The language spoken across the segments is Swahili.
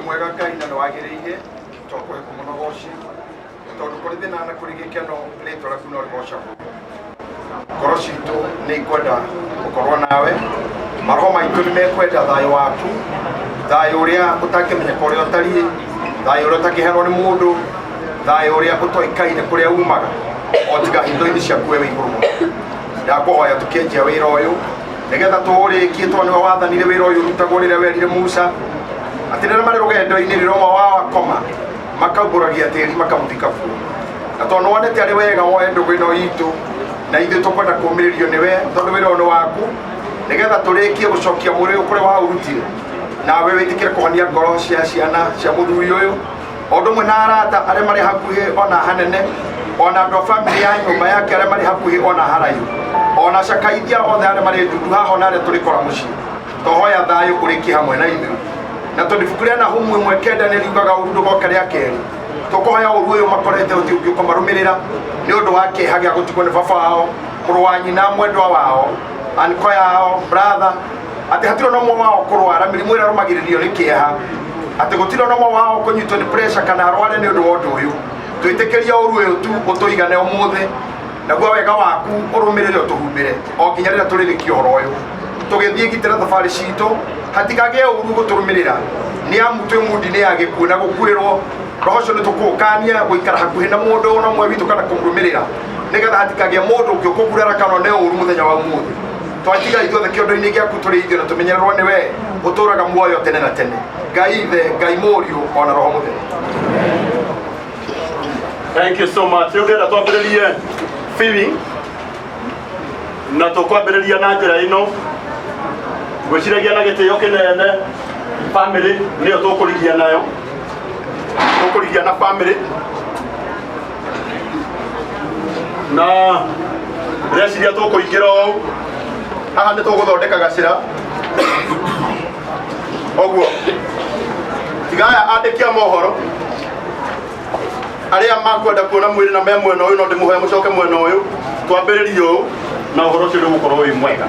mwega Ngai na nĩwagĩrĩire tũkũhe kũmũnogocia tondũ kũrĩ thĩna na kũrĩ gĩkeno rĩtwa rĩaku no rĩgocagwo. Ngoro citũ nĩ ikwenda gũkorwo nawe, maroho maitũ nĩ mekwenda thayũ waku, thayũ ũrĩa ũtangĩmenyeka ũrĩa ũtariĩ, thayũ ũrĩa ũtangĩheanwo nĩ mũndũ, thayũ ũrĩa ũtoĩkaine kũrĩa umaga o tiga hitho-inĩ ciaku we wĩ igũrũ mũno. Ndakũhoya tũkĩanjia wĩra ũyũ nĩgetha tũũrĩkie tondũ nĩwe wathanire wĩra ũyũ ũrutagwo rĩrĩa werire Musa atĩ rĩrĩa marĩ rũgendo-inĩ rĩrĩa ũmwe wao akoma makaumbũragia tĩri makamũthika kuo. Na tondũ nĩwonete arĩ wega woe ndũgũ ĩno itũ na ithuĩ tũkwenda kũũmĩrĩrio nĩwe tondũ wĩra ũyũ nĩ waku, nĩgetha tũrĩkie gũcokia mũrĩ kũrĩa waũrutire, nawe wĩtĩkĩre kũhonia ngoro cia ciana cia mũthuri ũyũ o ũndũ ũmwe na arata arĩa marĩ hakuhĩ ona hanene, ona andũ a bamĩrĩ ya nyũmba yake arĩa marĩ hakuhĩ ona haraihu, ona cakaithia othe arĩa marĩ ndundu haha ona arĩa tũrĩkora mũciĩ. Tũhoya thayũ ũrĩkie hamwe na ithuĩ, na tondũ ibuku rĩa Nahumu 1:9 nĩ riugaga ũru ndũgoka rĩa kerĩ. Tũkũhoya ũru ũyũ makorete ũthiũ ũkũmarũmĩrĩra nĩ ũndũ wa kĩeha gĩa gũtigwo nĩ baba wao, mũrũ wa nyina, mwendwa wao, anko yao, brother, atĩ hatirĩ ona ũmwe wao kũrwara mĩrimũ ĩrĩa arũmagĩrĩrio nĩ kĩeha, atĩ gũtirĩ ona ũmwe wao kũnyitwo nĩ pressure kana arware nĩ ũndũ wa ũndũ ũyũ. Twĩtĩkĩria ũru ũyũ tu ũtũigane ũmũthĩ, naguo wega waku ũrũmĩrĩre ũtũhumbĩre o nginya rĩrĩa tũrĩrĩkia ũhoro ũyũ. Tũgĩthiĩ gitĩra thabarĩ citũ hatikagĩe ũru gũtũrũmĩrĩra nĩ amu twĩ mudi-inĩ ya gĩkuũ na gũkuĩrwo. Roho ũcio nĩ tũkũũkania gũikara hakuhĩ na mũndũ ona ũmwe witũ kana kũmũrũmĩrĩra nĩgetha hatikagĩe mũndũ ũngĩ ũkũgurara kana one ũru mũthenya wa ũmũthĩ. Twatiga ithuothe kĩondo-inĩ gĩaku tũrĩ ithuĩ na tũmenyererwo nĩ we ũtũũraga muoyo tene na tene. Ngai Ithe, Ngai Mũriũ ona Roho Mũtheru. Thank you so much. Rĩu ndĩrenda twambĩrĩrie filling na tũkwambĩrĩria na njĩra ĩno, ngwĩciragia na gĩtĩo kĩnene family nĩyo tũkũrigia nayo, tũkũrigia na family, na rĩciria tũkũingĩra ũũ haha nĩ tũgũthondeka gacĩra ũguo. Tiga aya andĩki a mohoro arĩa makwenda kuona mwĩrĩ na me mwena ũyũ no ndĩmũhoya mũcoke mwena ũyũ, twambĩrĩrie ũũ na ũhoro ũcio nĩũgũkorwo wĩ mwega.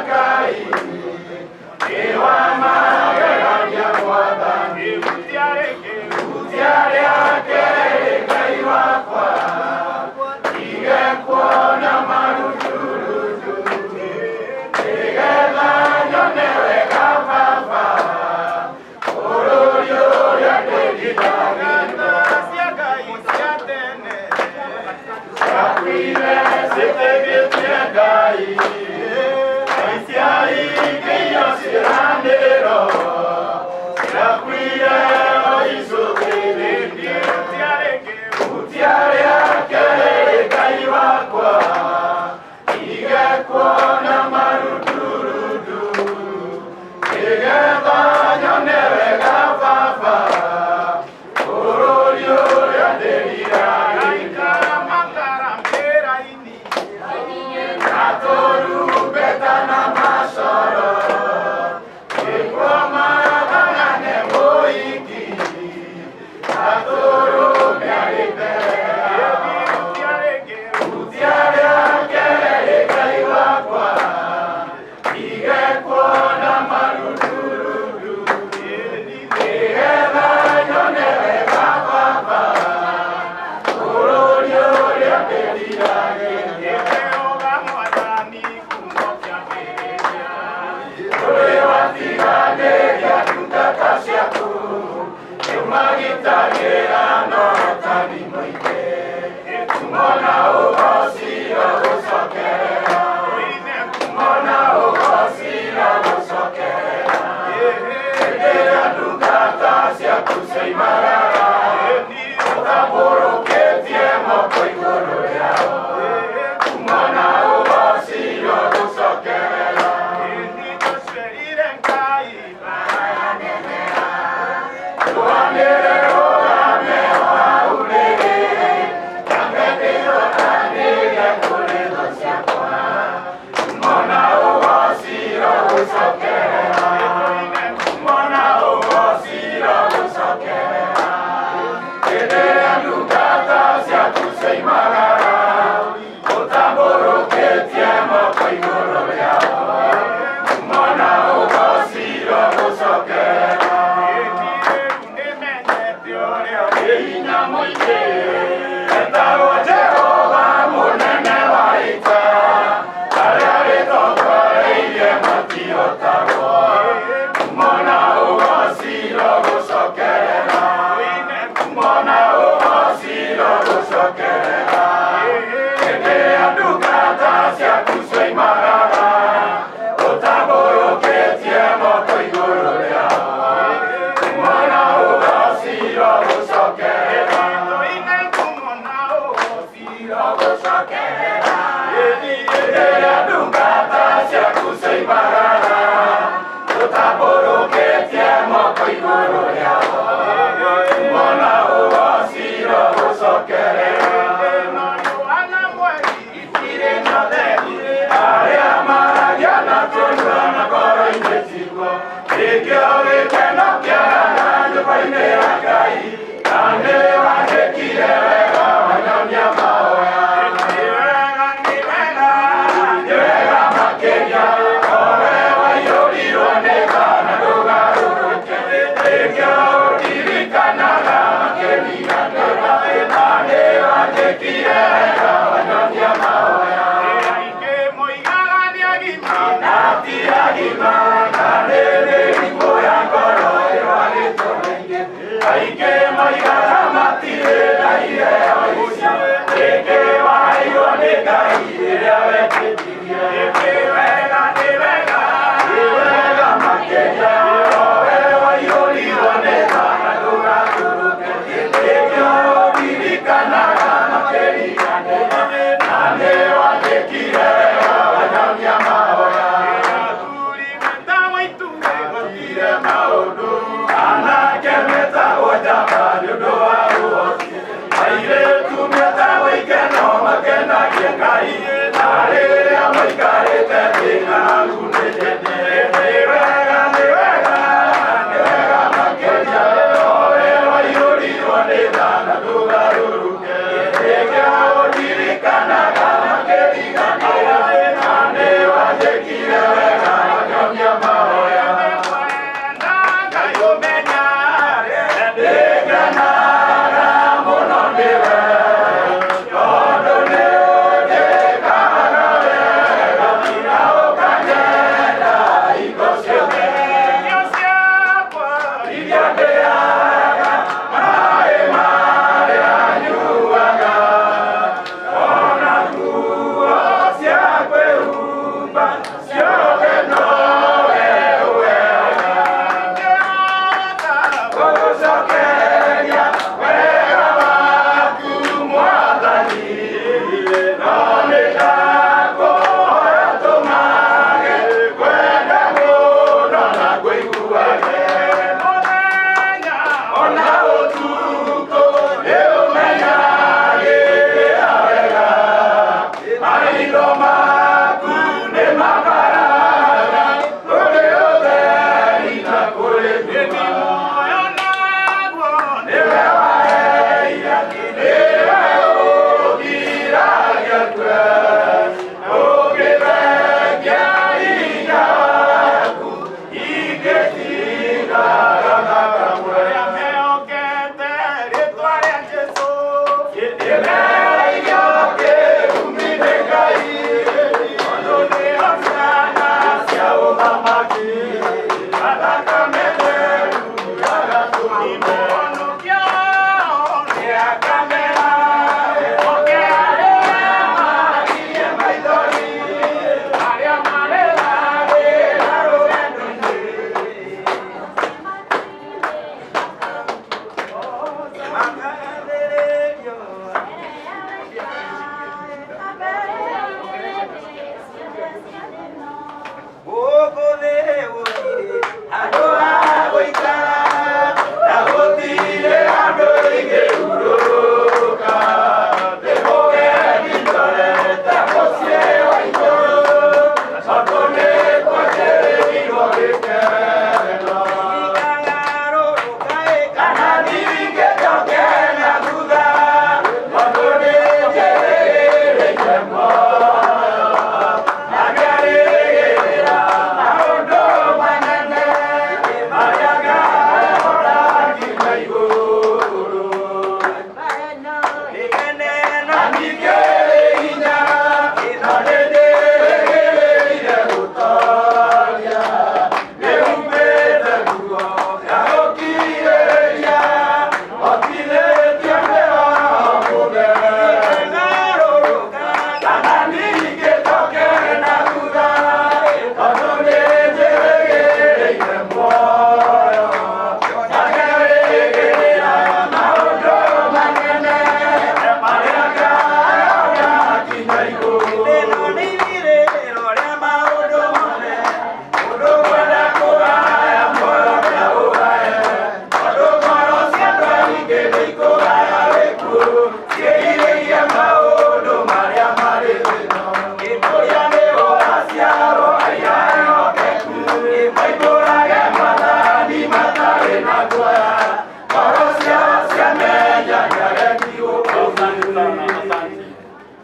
Gai,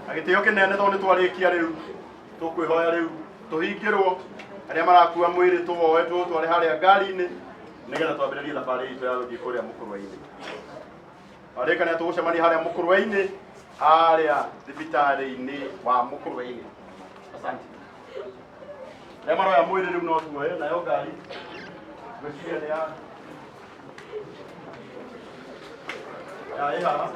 Agitio kinene tondu twarikia riu tukwihoya riu tuhingirwo aria marakua mwiri tuwoe tware haria ngari-ini nigetha twambiririe thabari itu ya guthii kuria Mukurweini. Arikania tugucemania haria Mukurweini, haria thibitari-ini wa Mukurweini. Asante. Aria maroya mwiri riu no tuwoe nayo ngari gwiciria ya ihaha